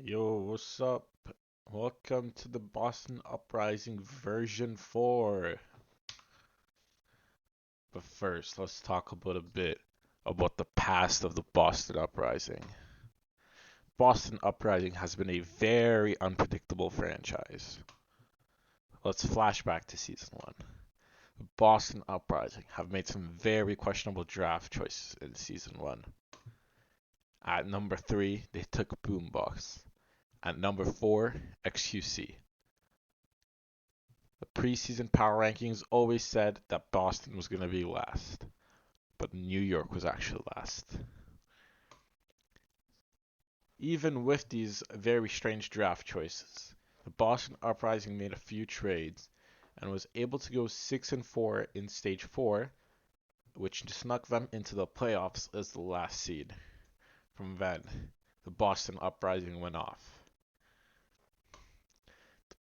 Yo, what's up? Welcome to the Boston Uprising version 4. But first, let's talk about a bit about the past of the Boston Uprising. Boston Uprising has been a very unpredictable franchise. Let's flash back to season 1. The Boston Uprising have made some very questionable draft choices in season 1. At number 3, they took Boombox. At number 4, XQC. The preseason power rankings always said that Boston was going to be last, but New York was actually last. Even with these very strange draft choices, the Boston Uprising made a few trades and was able to go 6-4 in stage 4, which snuck them into the playoffs as the last seed. From then, the Boston Uprising went off.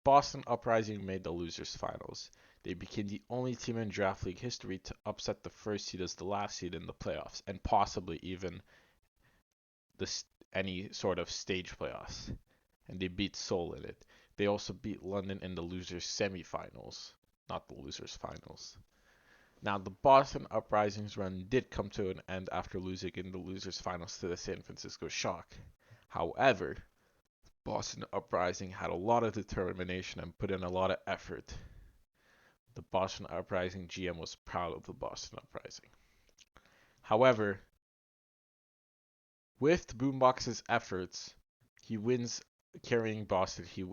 Boston Uprising made the losers finals. They became the only team in draft league history to upset the first seed as the last seed in the playoffs, and possibly even any sort of stage playoffs. And they beat Seoul in it. They also beat London in the losers semifinals, not the losers finals. Now, the Boston Uprising's run did come to an end after losing in the losers finals to the San Francisco Shock. However, Boston Uprising had a lot of determination and put in a lot of effort. The Boston Uprising GM was proud of the Boston Uprising. However, with Boombox's efforts, he wins carrying Boston. He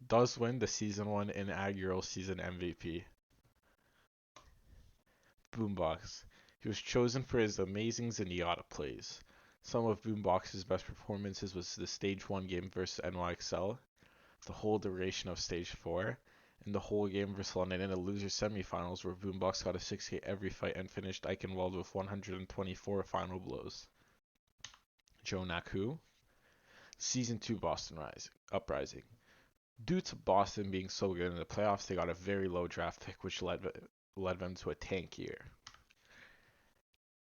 does win the season 1 inaugural season MVP. Boombox. He was chosen for his amazing Zenyatta plays. Some of Boombox's best performances was the Stage 1 game versus NYXL, the whole duration of Stage 4, and the whole game versus London in the loser semifinals where Boombox got a 6K every fight and finished Eichenwald with 124 final blows. Joe Naku, Season 2 Boston Uprising. Due to Boston being so good in the playoffs, they got a very low draft pick, which led them to a tank year.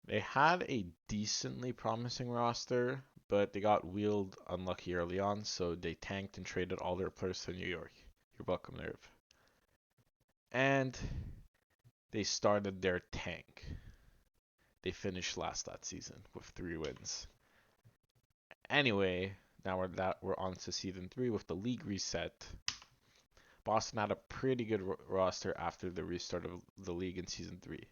They had a decently promising roster, but they got wheeled unlucky early on, so they tanked and traded all their players to New York. You're welcome, Nerve. And they started their tank. They finished last that season with 3 wins. Anyway, now we're on to season 3 with the league reset. Boston had a pretty good roster after the restart of the league in season 3.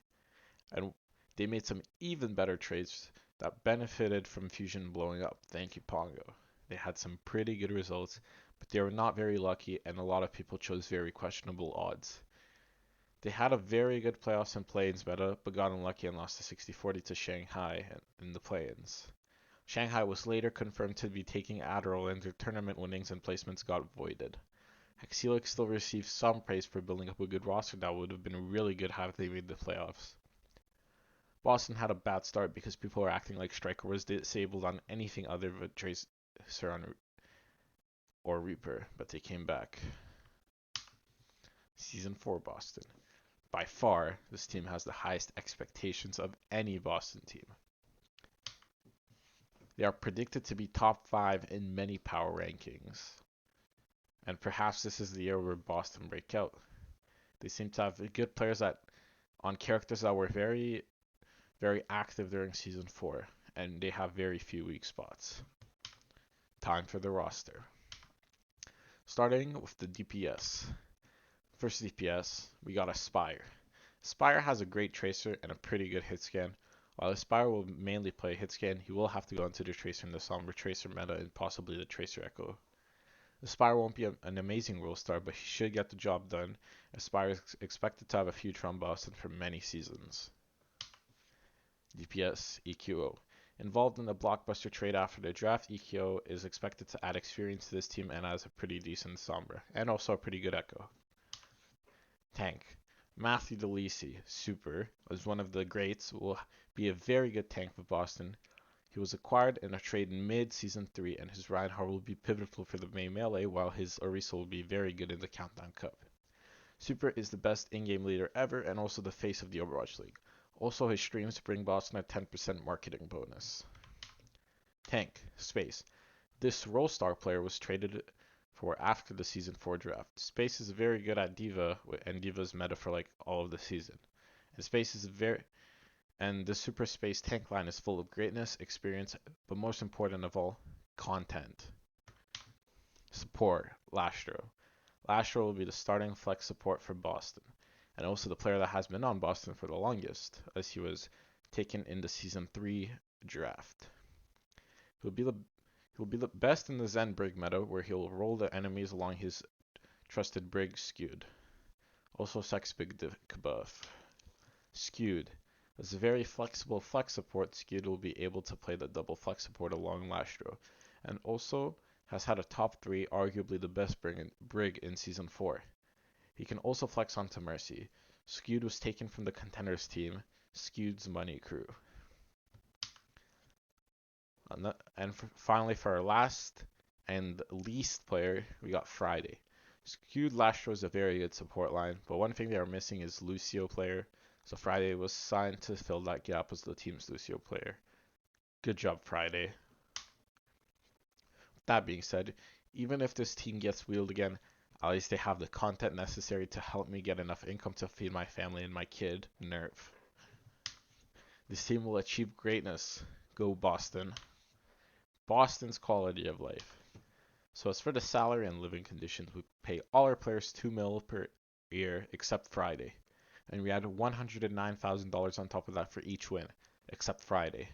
And they made some even better trades that benefited from Fusion blowing up. Thank you, Pongo. They had some pretty good results, but they were not very lucky, and a lot of people chose very questionable odds. They had a very good playoffs and play-ins meta, but got unlucky and lost to 60-40 to Shanghai in the play-ins. Shanghai was later confirmed to be taking Adderall, and their tournament winnings and placements got voided. Hexylic still received some praise for building up a good roster that would have been really good had they made the playoffs. Boston had a bad start because people were acting like Striker was disabled on anything other than Tracer or Reaper, but they came back. Season 4 Boston. By far, this team has the highest expectations of any Boston team. They are predicted to be top 5 in many power rankings. And perhaps this is the year where Boston break out. They seem to have good players on characters that were very, very active during season 4, and they have very few weak spots. Time for the roster. Starting with the DPS. First DPS, we got Aspire. Aspire has a great tracer and a pretty good hit scan. While Aspire will mainly play hit scan, he will have to go into the tracer in the Sombra tracer meta and possibly the tracer echo. Aspire won't be an amazing role star, but he should get the job done. Aspire is expected to have a future on Boston for many seasons. DPS EQO. Involved in the blockbuster trade after the draft, EQO is expected to add experience to this team and has a pretty decent Sombra, and also a pretty good Echo. Tank. Matthew DeLisi, super, as one of the greats, will be a very good tank for Boston. He was acquired in a trade in mid-season 3, and his Reinhardt will be pivotal for the main melee, while his Orisa will be very good in the Countdown Cup. Super is the best in-game leader ever, and also the face of the Overwatch League. Also, his streams bring Boston a 10% marketing bonus. Tank. Space. This role star player was traded for after the season 4 draft. Space is very good at Diva, and Diva's meta for like all of the season. And Space is very and the Super Space tank line is full of greatness, experience, but most important of all, content. Support, Lastro. Lastro will be the starting flex support for Boston, and also the player that has been on Boston for the longest, as he was taken in the Season 3 draft. He'll be the He'll be the best in the Zen Brig meta, where he'll roll the enemies along his trusted Brig Skewed. Also Sex Big Dick buff. Skewed. As a very flexible flex support, Skewed will be able to play the double flex support along Lastro, and also has had a top 3, arguably the best Brig in Season 4. He can also flex onto Mercy. Skewed was taken from the Contenders team, Skewed's Money Crew. And finally, for our last and least player, we got Friday. Skewed Lastro is a very good support line, but one thing they are missing is Lucio player. So Friday was signed to fill that gap as the team's Lucio player. Good job, Friday. That being said, even if this team gets wheeled again, at least they have the content necessary to help me get enough income to feed my family and my kid. Nerf. This team will achieve greatness. Go Boston. Boston's quality of life. So as for the salary and living conditions, we pay all our players $2 million per year except Friday. And we add $109,000 on top of that for each win, except Friday.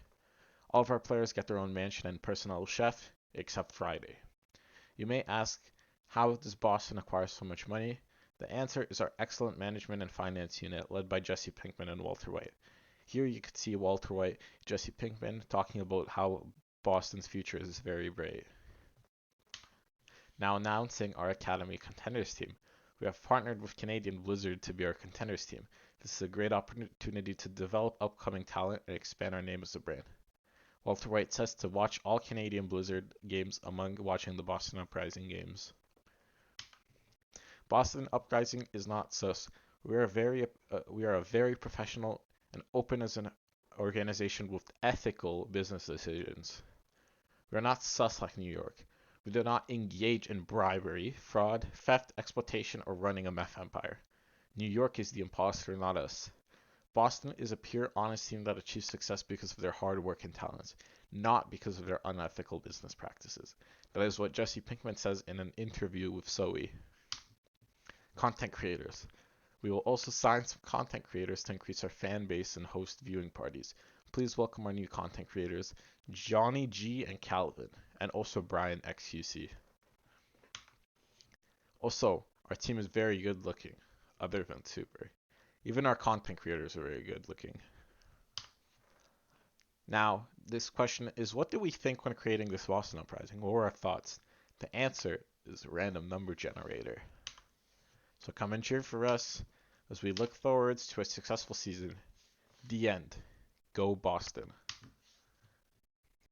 All of our players get their own mansion and personal chef, except Friday. You may ask, how does Boston acquire so much money? The answer is our excellent management and finance unit led by Jesse Pinkman and Walter White. Here you can see Walter White, Jesse Pinkman talking about how Boston's future is very bright. Now announcing our Academy Contenders team. We have partnered with Canadian Blizzard to be our Contenders team. This is a great opportunity to develop upcoming talent and expand our name as a brand. Walter White says to watch all Canadian Blizzard games among watching the Boston Uprising games. Boston Uprising is not sus. We are a very professional and open as an organization with ethical business decisions. We are not sus like New York. We do not engage in bribery, fraud, theft, exploitation, or running a meth empire. New York is the imposter, not us. Boston is a pure, honest team that achieves success because of their hard work and talents, not because of their unethical business practices. That is what Jesse Pinkman says in an interview with Zoe. Content creators. We will also sign some content creators to increase our fan base and host viewing parties. Please welcome our new content creators, Johnny G and Calvin, and also Brian XUC. Also, our team is very good looking, other than super. Even our content creators are very good looking. Now, this question is, what did we think when creating this Boston Uprising? What were our thoughts? The answer is a random number generator. So come and cheer for us as we look forwards to a successful season. The end. Go Boston.